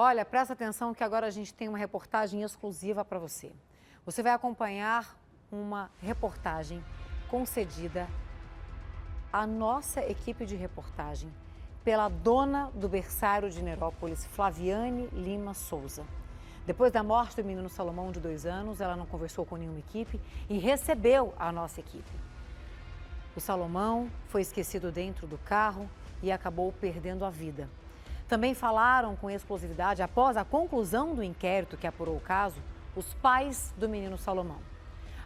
Olha, presta atenção que agora a gente tem uma reportagem exclusiva para você. Você vai acompanhar uma reportagem concedida à nossa equipe de reportagem pela dona do berçário de Nerópolis, Flaviane Lima Souza. Depois da morte do menino Salomão, de 2 anos, ela não conversou com nenhuma equipe e recebeu a nossa equipe. O Salomão foi esquecido dentro do carro e acabou perdendo a vida. Também falaram com exclusividade, após a conclusão do inquérito que apurou o caso, os pais do menino Salomão.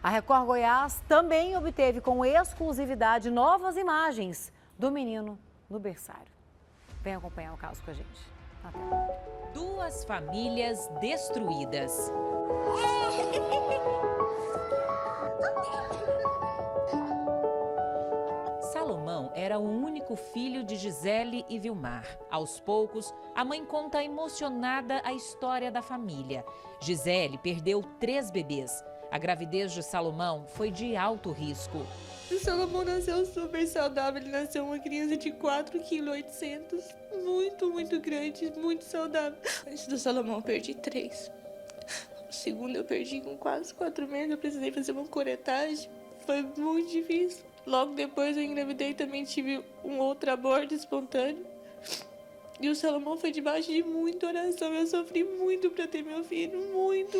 A Record Goiás também obteve com exclusividade novas imagens do menino no berçário. Vem acompanhar o caso com a gente. Até. 2 famílias destruídas. Salomão era o único filho de Gisele e Vilmar. Aos poucos, a mãe conta emocionada a história da família. Gisele perdeu 3 bebês. A gravidez de Salomão foi de alto risco. O Salomão nasceu super saudável, ele nasceu uma criança de 4,8 kg, muito grande, muito saudável. Antes do Salomão eu perdi 3. O segundo eu perdi com quase 4 meses, eu precisei fazer uma curetagem, foi muito difícil. Logo depois eu engravidei e também tive um outro aborto espontâneo. E o Salomão foi debaixo de muita oração, eu sofri muito para ter meu filho, muito.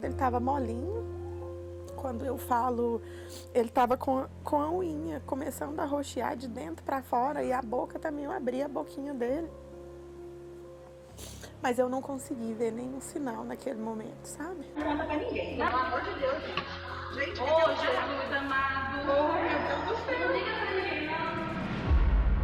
Ele estava molinho. Quando eu falo, ele estava com a unha começando a roxear de dentro para fora e a boca também, eu abri a boquinha dele. Mas eu não consegui ver nenhum sinal naquele momento, sabe? Não conta pra ninguém, pelo amor de Deus, gente. Gente, oh, Jesus amado. Oh, meu Deus do céu. Não liga pra ninguém, não.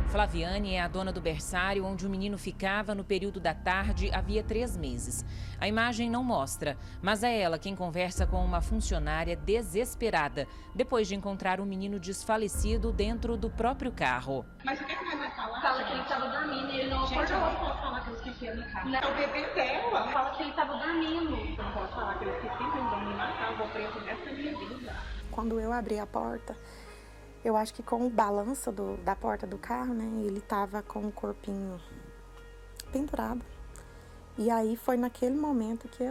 Flaviane é a dona do berçário onde o menino ficava no período da tarde havia 3 meses. A imagem não mostra, mas é ela quem conversa com uma funcionária desesperada, depois de encontrar o menino desfalecido dentro do próprio carro. Mas o que ele vai falar? Fala que ele estava dormindo e ele não acordou. Gente, eu não posso falar que eu esqueci ele no carro. Não, o bebê dela. Fala que ele estava dormindo. Eu não posso falar que eu esqueci, que ele dormiu na casa, vou preso dessa minha vida. Quando eu abri a porta, eu acho que com o balanço da porta do carro, né, ele tava com o corpinho pendurado. E aí foi naquele momento que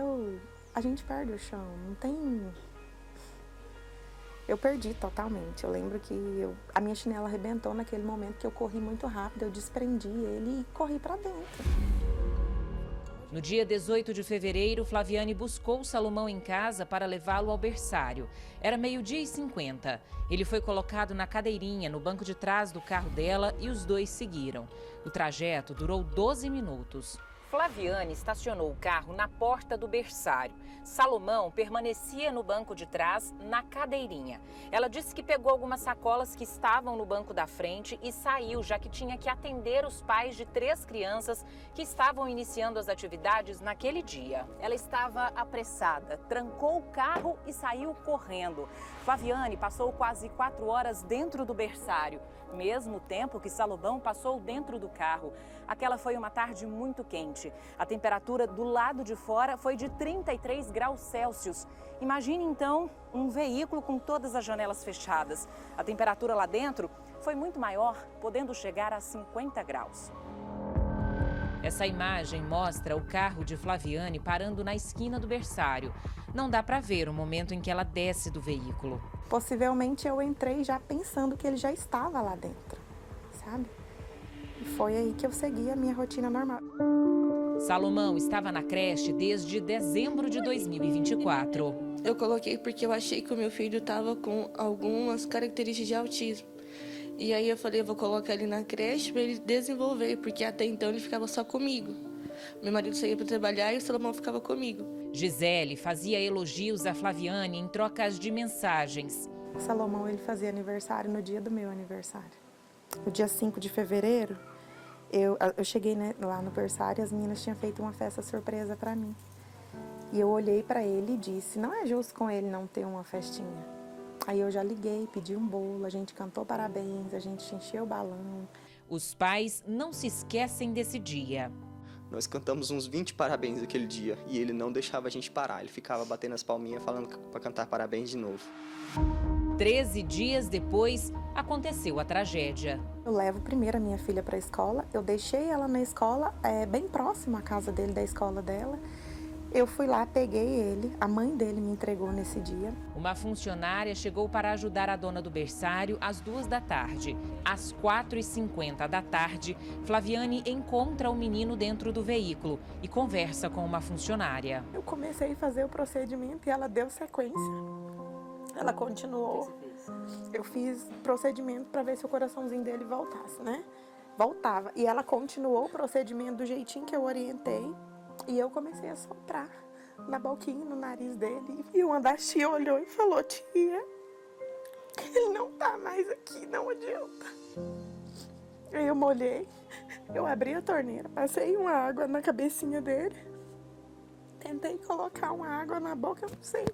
a gente perde o chão, não tem... Eu perdi totalmente. Eu lembro que a minha chinela arrebentou naquele momento que eu corri muito rápido, eu desprendi ele e corri para dentro. No dia 18 de fevereiro, Flaviane buscou Salomão em casa para levá-lo ao berçário. Era 12h50. Ele foi colocado na cadeirinha no banco de trás do carro dela e os dois seguiram. O trajeto durou 12 minutos. Flaviane estacionou o carro na porta do berçário. Salomão permanecia no banco de trás, na cadeirinha. Ela disse que pegou algumas sacolas que estavam no banco da frente e saiu, já que tinha que atender os pais de 3 crianças que estavam iniciando as atividades naquele dia. Ela estava apressada, trancou o carro e saiu correndo. Flaviane passou quase 4 horas dentro do berçário, mesmo tempo que Salomão passou dentro do carro. Aquela foi uma tarde muito quente. A temperatura do lado de fora foi de 33 graus Celsius. Imagine então um veículo com todas as janelas fechadas. A temperatura lá dentro foi muito maior, podendo chegar a 50 graus. Essa imagem mostra o carro de Flaviane parando na esquina do berçário. Não dá para ver o momento em que ela desce do veículo. Possivelmente eu entrei já pensando que ele já estava lá dentro, sabe? E foi aí que eu segui a minha rotina normal. Salomão estava na creche desde dezembro de 2024. Eu coloquei porque eu achei que o meu filho estava com algumas características de autismo. E aí eu falei, eu vou colocar ele na creche para ele desenvolver, porque até então ele ficava só comigo. Meu marido saía para trabalhar e o Salomão ficava comigo. Gisele fazia elogios a Flaviane em trocas de mensagens. O Salomão, ele fazia aniversário no dia do meu aniversário. No dia 5 de fevereiro, eu cheguei, né, lá no berçário e as meninas tinham feito uma festa surpresa para mim. E eu olhei para ele e disse, não é justo com ele não ter uma festinha. Aí eu já liguei, pedi um bolo, a gente cantou parabéns, a gente encheu o balão. Os pais não se esquecem desse dia. Nós cantamos uns 20 parabéns aquele dia e ele não deixava a gente parar. Ele ficava batendo as palminhas falando para cantar parabéns de novo. 13 dias depois, aconteceu a tragédia. Eu levo primeiro a minha filha para a escola, eu deixei ela na escola, bem próximo à casa dele, da escola dela. Eu fui lá, peguei ele, a mãe dele me entregou nesse dia. Uma funcionária chegou para ajudar a dona do berçário às 2 da tarde. Às 4h50 da tarde, Flaviane encontra o menino dentro do veículo e conversa com uma funcionária. Eu comecei a fazer o procedimento e ela deu sequência. Ela continuou. Eu fiz procedimento para ver se o coraçãozinho dele voltasse, né? Voltava. E ela continuou o procedimento do jeitinho que eu orientei. E eu comecei a soprar na boquinha, no nariz dele. E uma das tias olhou e falou: tia, ele não tá mais aqui, não adianta. Aí eu molhei, eu abri a torneira, passei uma água na cabecinha dele. Tentei colocar uma água na boca, eu não sei.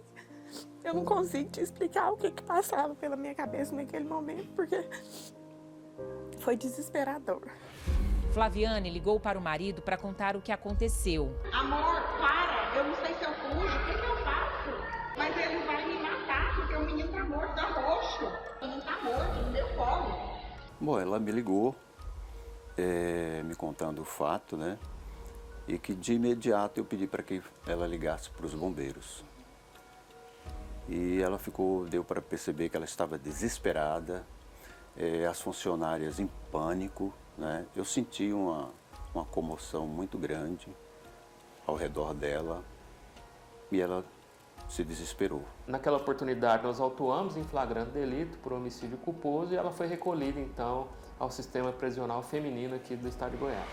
Eu não consigo te explicar o que passava pela minha cabeça naquele momento, porque foi desesperador. Flaviane ligou para o marido para contar o que aconteceu. Amor, para, eu não sei se eu fujo, o que eu faço? Mas ele vai me matar, porque o menino tá morto, tá roxo. O menino tá morto, no meu colo. Bom, ela me ligou, me contando o fato, né? E que de imediato eu pedi para que ela ligasse para os bombeiros. E ela deu para perceber que ela estava desesperada, as funcionárias em pânico, né? Eu senti uma comoção muito grande ao redor dela e ela se desesperou. Naquela oportunidade nós autuamos em flagrante delito por homicídio culposo e ela foi recolhida então ao sistema prisional feminino aqui do estado de Goiás.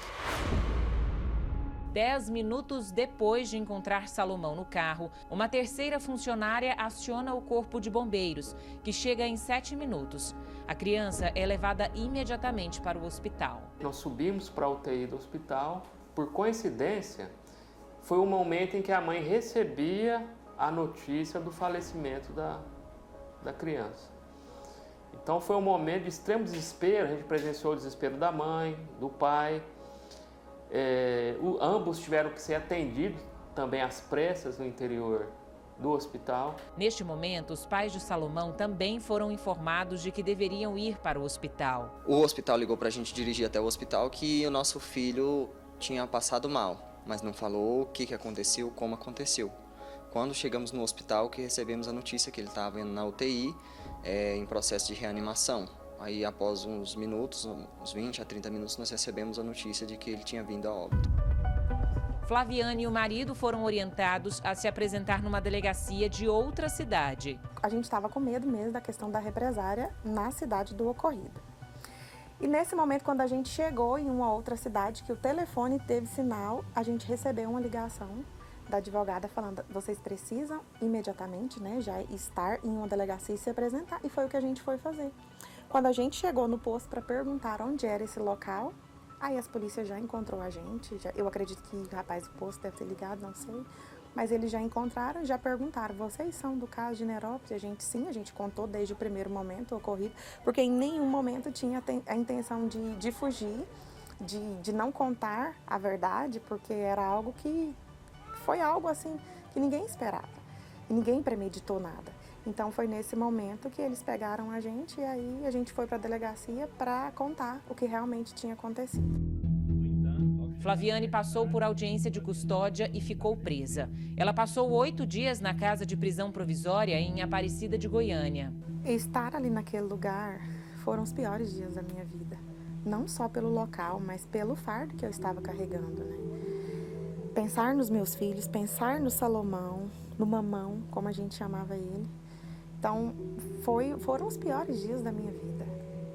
10 minutos depois de encontrar Salomão no carro, uma terceira funcionária aciona o corpo de bombeiros, que chega em 7 minutos. A criança é levada imediatamente para o hospital. Nós subimos para a UTI do hospital. Por coincidência, foi o momento em que a mãe recebia a notícia do falecimento da criança. Então foi um momento de extremo desespero, a gente presenciou o desespero da mãe, do pai. Ambos tiveram que ser atendidos também às pressas no interior do hospital. Neste momento, os pais de Salomão também foram informados de que deveriam ir para o hospital. O hospital ligou para a gente dirigir até o hospital que o nosso filho tinha passado mal, mas não falou o que aconteceu, como aconteceu. Quando chegamos no hospital que recebemos a notícia que ele estava na UTI, em processo de reanimação. Aí, após uns minutos, uns 20 a 30 minutos, nós recebemos a notícia de que ele tinha vindo a óbito. Flaviane e o marido foram orientados a se apresentar numa delegacia de outra cidade. A gente estava com medo mesmo da questão da represária na cidade do ocorrido. E nesse momento, quando a gente chegou em uma outra cidade, que o telefone teve sinal, a gente recebeu uma ligação da advogada falando: vocês precisam imediatamente, né, já estar em uma delegacia e se apresentar. E foi o que a gente foi fazer. Quando a gente chegou no posto para perguntar onde era esse local, aí as polícias já encontrou a gente. Eu acredito que o rapaz do posto deve ter ligado, não sei. Mas eles já encontraram, já perguntaram: vocês são do caso de Nerópolis? A gente sim, a gente contou desde o primeiro momento o ocorrido, porque em nenhum momento tinha a intenção de fugir, de não contar a verdade, porque era algo que foi algo assim que ninguém esperava, e ninguém premeditou nada. Então foi nesse momento que eles pegaram a gente e aí a gente foi para a delegacia para contar o que realmente tinha acontecido. Flaviane passou por audiência de custódia e ficou presa. Ela passou 8 dias na casa de prisão provisória em Aparecida de Goiânia. Estar ali naquele lugar foram os piores dias da minha vida. Não só pelo local, mas pelo fardo que eu estava carregando, né? Pensar nos meus filhos, pensar no Salomão, no mamão, como a gente chamava ele. Então, foram os piores dias da minha vida,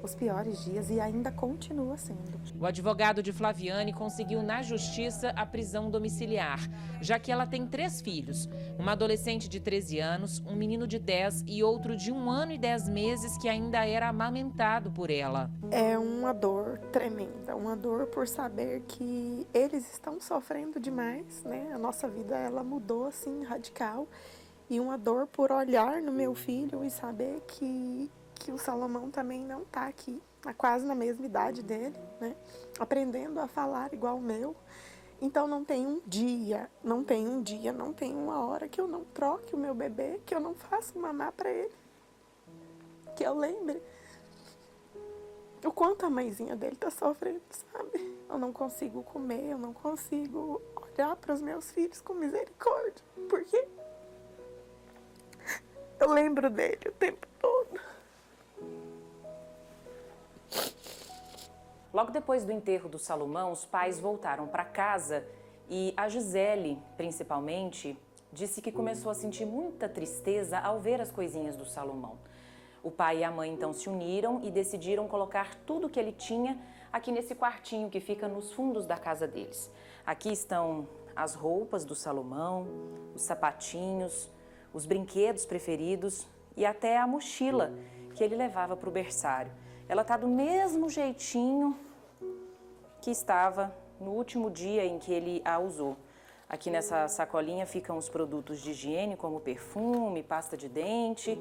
os piores dias, e ainda continua sendo. O advogado de Flaviane conseguiu na justiça a prisão domiciliar, já que ela tem 3 filhos, uma adolescente de 13 anos, um menino de 10 e outro de 1 ano e 10 meses que ainda era amamentado por ela. É uma dor tremenda, uma dor por saber que eles estão sofrendo demais, né? A nossa vida, ela mudou assim, radical. E uma dor por olhar no meu filho e saber que o Salomão também não está aqui, quase na mesma idade dele, né? Aprendendo a falar igual o meu. Então não tem um dia, não tem uma hora que eu não troque o meu bebê, que eu não faça mamar para ele. que eu lembre o quanto a mãezinha dele tá sofrendo, sabe? Eu não consigo comer, eu não consigo olhar para os meus filhos com misericórdia, porque eu lembro dele o tempo todo. Logo depois do enterro do Salomão, os pais voltaram para casa e a Gisele, principalmente, disse que começou a sentir muita tristeza ao ver as coisinhas do Salomão. O pai e a mãe então se uniram e decidiram colocar tudo que ele tinha aqui nesse quartinho que fica nos fundos da casa deles. Aqui estão as roupas do Salomão, os sapatinhos, os brinquedos preferidos e até a mochila que ele levava para o berçário. Ela está do mesmo jeitinho que estava no último dia em que ele a usou. Aqui nessa sacolinha ficam os produtos de higiene, como perfume, pasta de dente.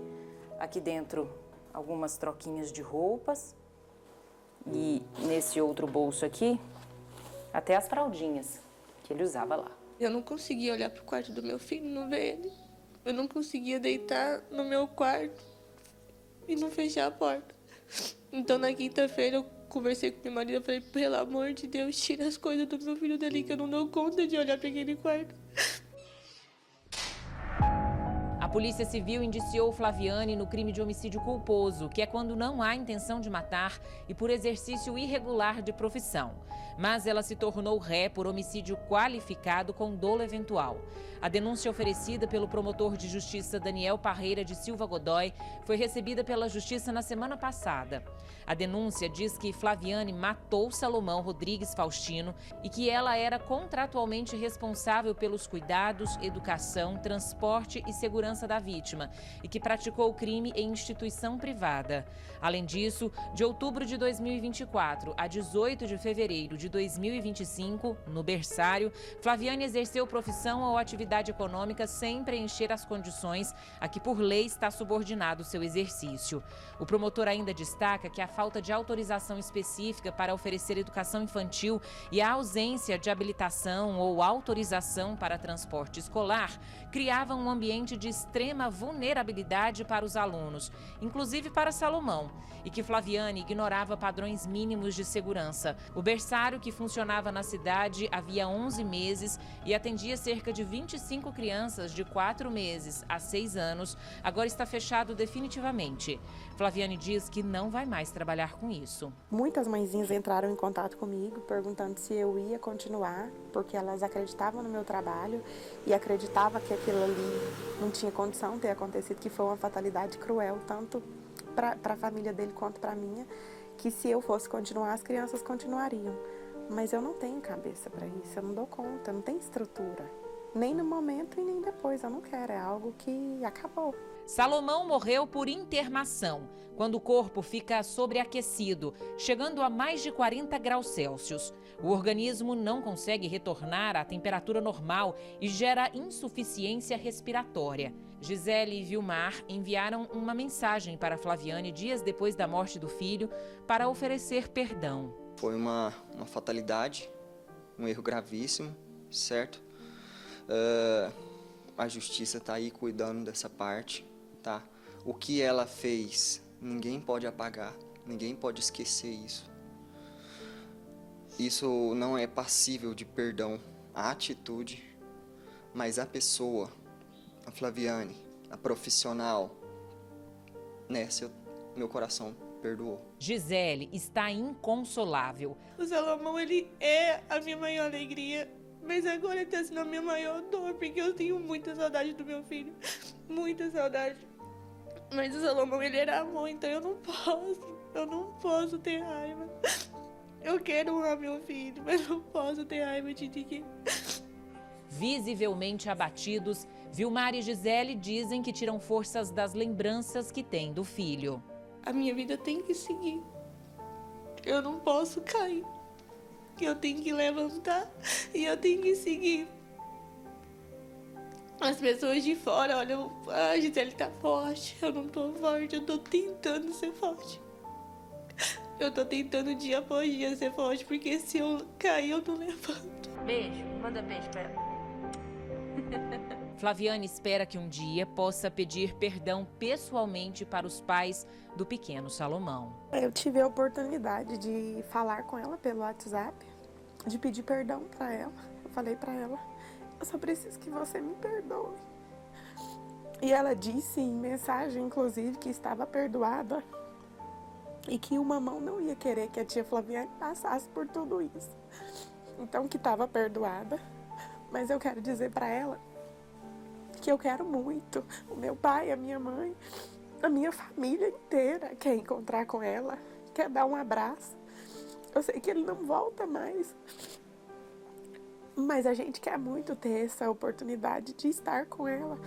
Aqui dentro, algumas troquinhas de roupas. E nesse outro bolso aqui, até as fraldinhas que ele usava lá. Eu não conseguia olhar pro quarto do meu filho e não ver ele. Eu não conseguia deitar no meu quarto e não fechar a porta. Então, na quinta-feira, eu conversei com meu marido e falei, pelo amor de Deus, tira as coisas do meu filho dali, que eu não dou conta de olhar para aquele quarto. A Polícia Civil indiciou Flaviane no crime de homicídio culposo, que é quando não há intenção de matar e por exercício irregular de profissão. Mas ela se tornou ré por homicídio qualificado com dolo eventual. A denúncia oferecida pelo promotor de justiça Daniel Parreira de Silva Godoy foi recebida pela Justiça na semana passada. A denúncia diz que Flaviane matou Salomão Rodrigues Faustino e que ela era contratualmente responsável pelos cuidados, educação, transporte e segurança da vítima e que praticou o crime em instituição privada. Além disso, de outubro de 2024 a 18 de fevereiro de 2025, no berçário, Flaviane exerceu profissão ou atividade econômica sem preencher as condições a que por lei está subordinado seu exercício. O promotor ainda destaca que a falta de autorização específica para oferecer educação infantil e a ausência de habilitação ou autorização para transporte escolar criavam um ambiente de extrema vulnerabilidade para os alunos, inclusive para Salomão, e que Flaviane ignorava padrões mínimos de segurança. O berçário, que funcionava na cidade havia 11 meses e atendia cerca de 25 crianças de 4 meses a 6 anos, agora está fechado definitivamente. Flaviane diz que não vai mais trabalhar com isso. Muitas mãezinhas entraram em contato comigo perguntando se eu ia continuar, porque elas acreditavam no meu trabalho e acreditavam que aquilo ali não tinha condição de ter acontecido, que foi uma fatalidade cruel, tanto para a família dele quanto para a minha, que se eu fosse continuar, as crianças continuariam. Mas eu não tenho cabeça para isso, eu não dou conta, eu não tenho estrutura. Nem no momento e nem depois, eu não quero, é algo que acabou. Salomão morreu por intermação, quando o corpo fica sobreaquecido, chegando a mais de 40 graus Celsius. O organismo não consegue retornar à temperatura normal e gera insuficiência respiratória. Gisele e Vilmar enviaram uma mensagem para Flaviane dias depois da morte do filho para oferecer perdão. Foi uma fatalidade, um erro gravíssimo, certo? A justiça está aí cuidando dessa parte, tá? O que ela fez, ninguém pode apagar, ninguém pode esquecer isso. Isso não é passível de perdão, a atitude, mas a pessoa, a Flaviane, a profissional, meu coração perdoou. Gisele está inconsolável. O Salomão, ele é a minha maior alegria. Mas agora ele está sendo a minha maior dor, porque eu tenho muita saudade do meu filho. Muita saudade. Mas o Salomão, ele era amor, então eu não posso ter raiva. Eu quero honrar meu filho, mas não posso ter raiva de ninguém. Visivelmente abatidos, Vilmar e Gisele dizem que tiram forças das lembranças que têm do filho. A minha vida tem que seguir. Eu não posso cair. Eu tenho que levantar e eu tenho que seguir. As pessoas de fora olham, a Gisele tá forte, eu não tô forte, eu tô tentando ser forte. Eu tô tentando dia após dia ser forte, porque se eu cair eu não levanto. Beijo, manda beijo pra ela. Flaviane espera que um dia possa pedir perdão pessoalmente para os pais do pequeno Salomão. Eu tive a oportunidade de falar com ela pelo WhatsApp, de pedir perdão para ela. Eu falei para ela, eu só preciso que você me perdoe. E ela disse em mensagem, inclusive, que estava perdoada e que uma mão não ia querer que a tia Flaviane passasse por tudo isso. Então, que estava perdoada. Mas eu quero dizer para ela que eu quero muito. O meu pai, a minha mãe, a minha família inteira quer encontrar com ela, quer dar um abraço. Eu sei que ele não volta mais, mas a gente quer muito ter essa oportunidade de estar com ela.